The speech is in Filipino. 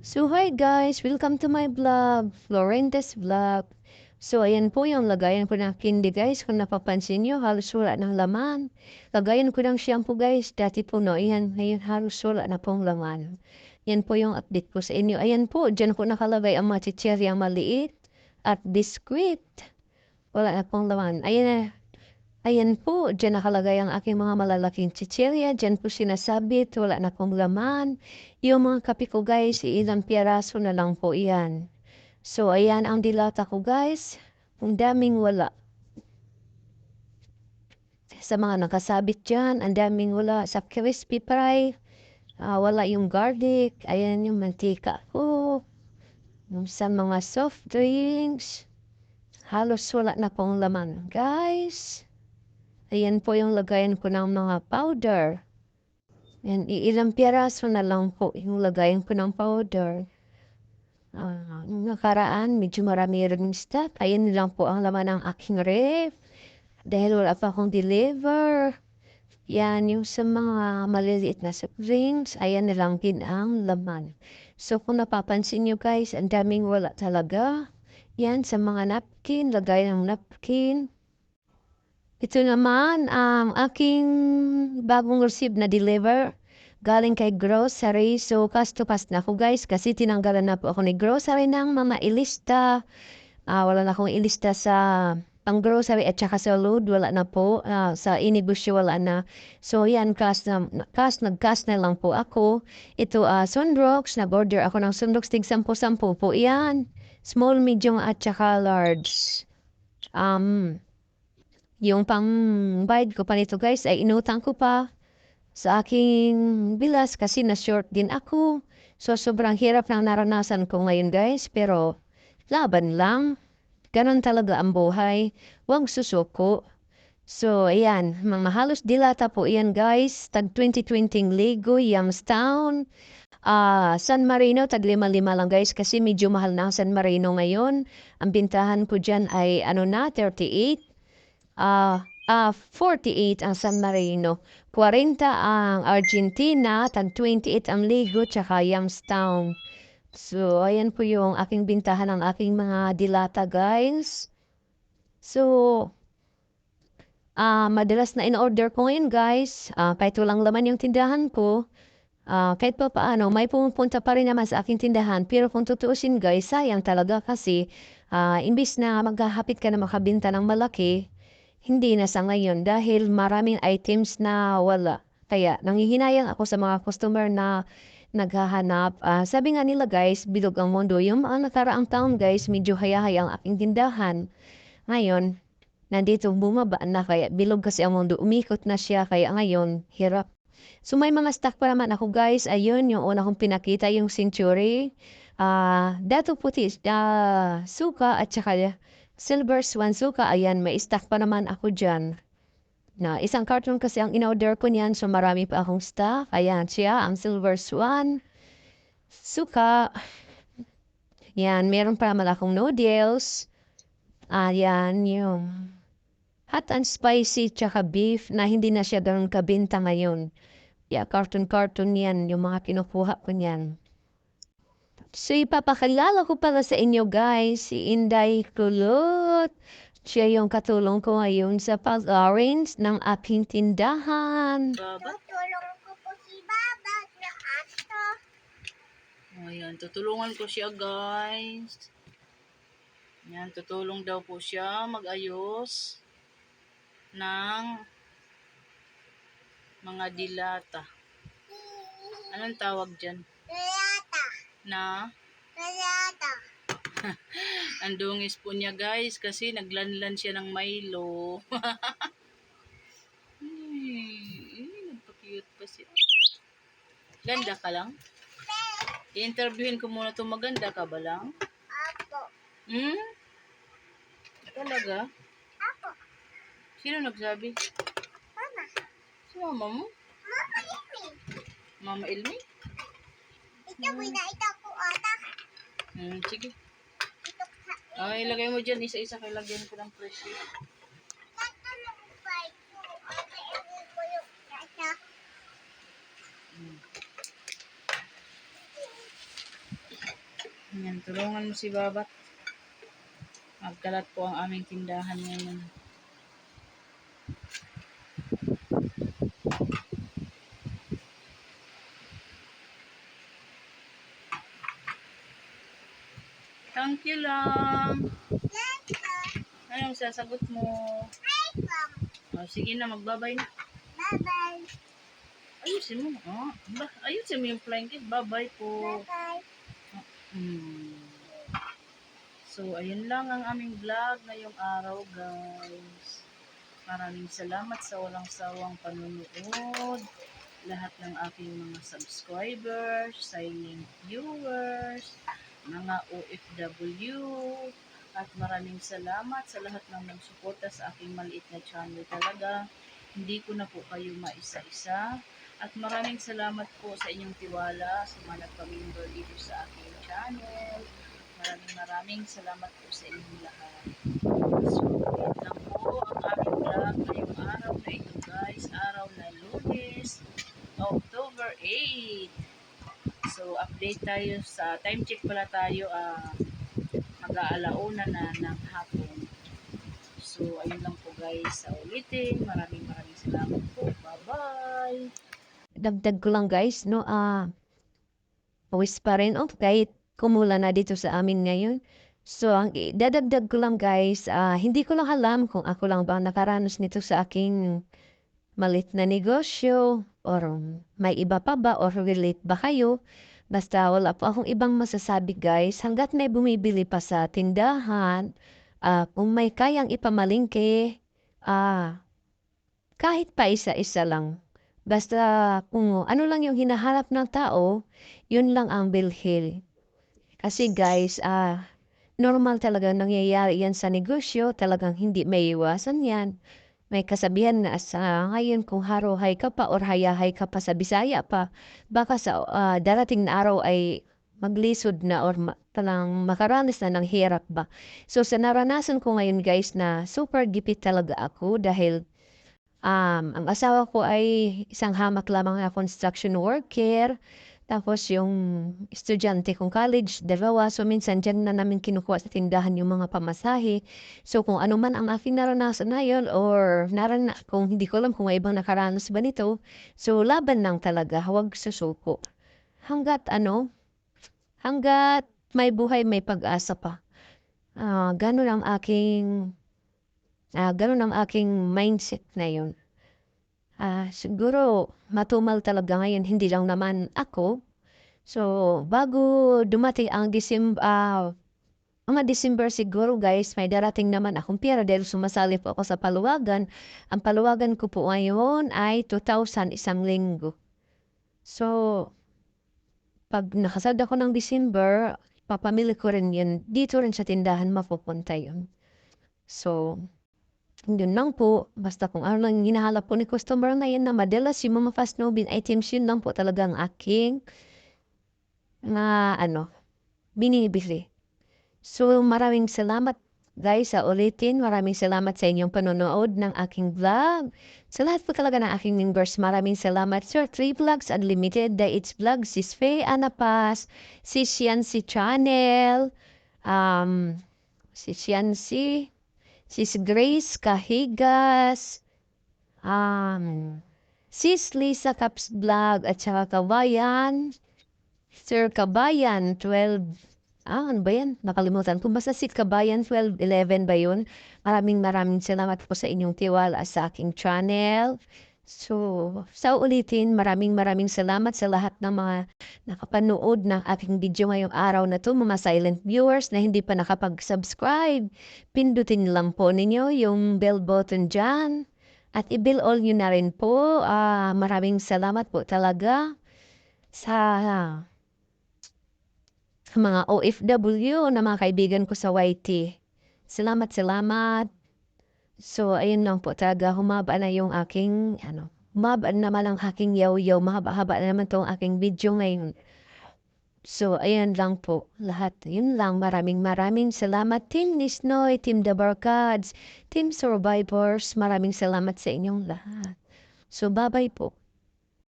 So hi guys, welcome to my vlog, Florentes Vlog. So ayan po yung lagayan ko ng candy guys. Kung napapansin nyo, halos wala ng laman. Lagayan ko ng shampoo guys. Dati po no, ayan, ngayon halos wala na pong laman. Yan po yung update ko sa inyo. Ayan po, dyan ko nakalagay ang mga chicherya maliit at biskuit. Wala na pong laman. Ayan po, diyan nakalagay ang aking mga malalaking chichirya. Diyan po sinasabit, wala na pong laman. Yung mga kape ko guys, ilang piyeraso na lang po iyan. So, ayan ang dilata ko guys. Ang daming wala. Sa mga nakasabit dyan, ang daming wala. Sa crispy fry, wala yung garlic. Ayan yung mantika ko. Sa mga soft drinks, halos wala na pong laman guys. Ayan po yung lagayan ko ng mga powder. Ayan, ilang piraso na lang po yung lagayan ko ng powder. Nung nakaraan, medyo marami rin stock. Ayan lang po ang laman ng aking ref. Dahil wala pa akong deliver. Yan, yung sa mga maliliit na soft drinks, ayan na lang din ang laman. So kung napapansin nyo guys, ang daming wala talaga. Yan, sa mga napkin, lagay ng napkin. Ito naman ang aking bagong receive na deliver galing kay grocery. So, pass na ako guys kasi tinanggalan na po ako ni grocery ng mga ilista. Wala na akong ilista sa pang grocery at saka sa load. Wala na po. Sa inegosyo wala na. So, yan, nag-cast na lang po ako. Ito, Sunrocks. Nag-order ako ng Sunrocks. Tig 10-10 po. Yan. Small, medium at saka large. Yung pang-bayad ko pa nito guys ay inutang ko pa sa aking bilas kasi na-short din ako. So sobrang hirap ng naranasan ko ngayon guys pero laban lang. Ganon talaga ang buhay. Huwag susuko. So ayan, mga halos dilata po iyan guys. Tag 2020 Lego, Youngstown. San Marino, tag 5-5 lang guys kasi medyo mahal na ang San Marino ngayon. Ang bintahan ko dyan ay 38. 48 ang San Marino, 40 ang Argentina, tag 28 ang Ligo, tsaka Youngstown. So, ayan po yung aking bintahan ng aking mga dilata, guys. So, madalas na in-order ko ngayon, guys. Kahit walang laman yung tindahan ko, kahit pa paano, may pumupunta pa rin naman sa aking tindahan. Pero kung tutuusin, guys, sayang talaga kasi imbis na maghahapit ka na makabinta ng malaki, hindi na sa ngayon dahil maraming items na wala. Kaya nanghihinayang ako sa mga customer na naghahanap. Sabi nga nila guys, bilog ang mundo. Yung mga nakaraang taon guys, medyo hayahay ang aking tindahan. Ngayon, nandito bumaba na kaya bilog kasi ang mundo. Umikot na siya kaya ngayon, hirap. So may mga stock pa naman ako guys. Ayun, yung una kong pinakita, yung Century. Dato puti, suka at saka Silver Swan suka. Ayan, may stock pa naman ako dyan. Na isang carton kasi ang in-order ko niyan, so marami pa akong stock. Ayan siya, ang Silver Swan suka. Yan, meron pa naman akong noodles. Ayan, yung hot and spicy tsaka beef na hindi na siya ganun kabinta ngayon. Yeah, carton-carton yan, yung mga kinukuha ko niyan. So, ipapakilala ko pala sa inyo guys, si Inday Kulot. Siya yung katulong ko ngayon sa pag-arrange ng aking tindahan. Baba? Tutulong ko po si Baba na ato. Ayan, tutulungan ko siya guys. Ayan, tutulong daw po siya mag-ayos ng mga dilata. Anong tawag dyan? Dilata. Na? Dilata. Ang dungis po niya guys kasi naglanlan siya ng Milo. Nagpa-cute pa siya. Ganda ka lang? I-interviewin ko muna ito. Maganda ka ba lang? Apo. Hmm? Talaga? Apo. Sino nagsabi? Mama. Si mama mo? Mama Ilmi. Mama Ilmi? Ito mo na ito ko ata. Sige. Ilagay mo dyan. Isa-isa kayo lagyan ko ng pressure. Yan, tulungan mo si Babat. Magkalat po ang aming tindahan ngayon. Thank you lang. Anong sasagot mo? Oh, sige na, magbabay na. Bye-bye. Ayusin mo. Oh, ayusin mo yung flying kiss. Bye-bye po. Bye-bye. So, ayun lang ang aming vlog ngayong araw, guys. Maraming salamat sa walang sawang panunood. Lahat ng aking mga subscribers, silent viewers, mga OFW, at maraming salamat sa lahat ng nagsuporta sa aking maliit na channel talaga. Hindi ko na po kayo maisa-isa. At maraming salamat po sa inyong tiwala sa mga nagpa-member dito sa aking channel. Maraming salamat po sa inyong lahat. So, yun lang po ang aming vlog ngayong araw na ito, guys. Araw na Lunes, October 8. So, update tayo sa time check pala tayo. Mag-aalauna na ng hapon. So, ayun lang po, guys. Sa ulitin, maraming salamat po. Bye-bye! Dagdag ko lang guys, no, pawis pa rin, kahit kumula na dito sa amin ngayon. So, ang dadagdag ko lang guys, hindi ko lang alam kung ako lang ba nakaranas nito sa aking malit na negosyo, or may iba pa ba, or relate ba kayo. Basta wala po akong ibang masasabi guys, hanggat may bumibili pa sa tindahan, kung may kayang ipamalingke, kahit pa isa-isa lang. Basta kung ano lang yung hinahanap ng tao, yun lang ang bilhin. Kasi guys, normal talaga nangyayari yan sa negosyo, talagang hindi may iwasan yan. May kasabihan na sa ngayon kung haruhay ka pa or hayahay ka pa sa Bisaya pa, baka sa darating na araw ay maglisod na or talang makaranas na ng hirap ba. So sa naranasan ko ngayon guys na super gipit talaga ako dahil ang asawa ko ay isang hamak lamang na construction worker. Tapos yung estudyante kong college, dalawa. So minsan dyan na namin kinukuha sa tindahan yung mga pamasahe. So kung ano man ang aking naranasan na yun or kung hindi ko alam kung may ibang nakaranas ba nito. So laban lang talaga, huwag susuko. Hanggat may buhay, may pag-asa pa. Ganun ang aking mindset na yun. Siguro matumal talaga ngayon, hindi lang naman ako. So, bago dumating ang mga December siguro guys, may darating naman akong pera dahil sumasali po ako sa paluwagan. Ang paluwagan ko po ngayon ay 2,000 isang linggo. So, pag nakasad ako ng December, papamili ko rin yun. Dito rin sa tindahan mapupunta yun. So, yun lang po. Basta kung ano lang hinahanap po ni customer na yan na madalas yung mga fast moving items, yun lang po talagang aking binibili. So, maraming salamat guys sa ulitin. Maraming salamat sa inyong panonood ng aking vlog. Sa lahat po talaga ng aking members, maraming salamat. Sir, 3 Vlogs Unlimited, The It's Vlog, Sis Faye Anapas, Sis Yancy Channel, Sis Yancy, Sis Grace Kahigas, Sis Lisa Caps Vlog, at saka Kabayan, Sir Kabayan 12, ano ba yan? Nakalimutan ko. Basta si Kabayan 1211 ba yun? Maraming salamat po sa inyong tiwala sa aking channel. So, sa ulitin, maraming salamat sa lahat ng mga nakapanood ng aking video ngayong araw na to, mga silent viewers na hindi pa nakapag-subscribe. Pindutin lang po ninyo yung bell button dyan. At i-bell all nyo na rin po. Maraming salamat po talaga sa mga OFW na mga kaibigan ko sa YT. Salamat. So, ayun lang po talaga. Humaba na yung aking, humaba naman ang aking yaw-yaw. Mahaba-haba na naman itong aking video ngayon. So, ayan lang po. Lahat, yun lang. Maraming salamat. Team Nisnoy, Team The Barkads, Team Survivors. Maraming salamat sa inyong lahat. So, bye-bye po.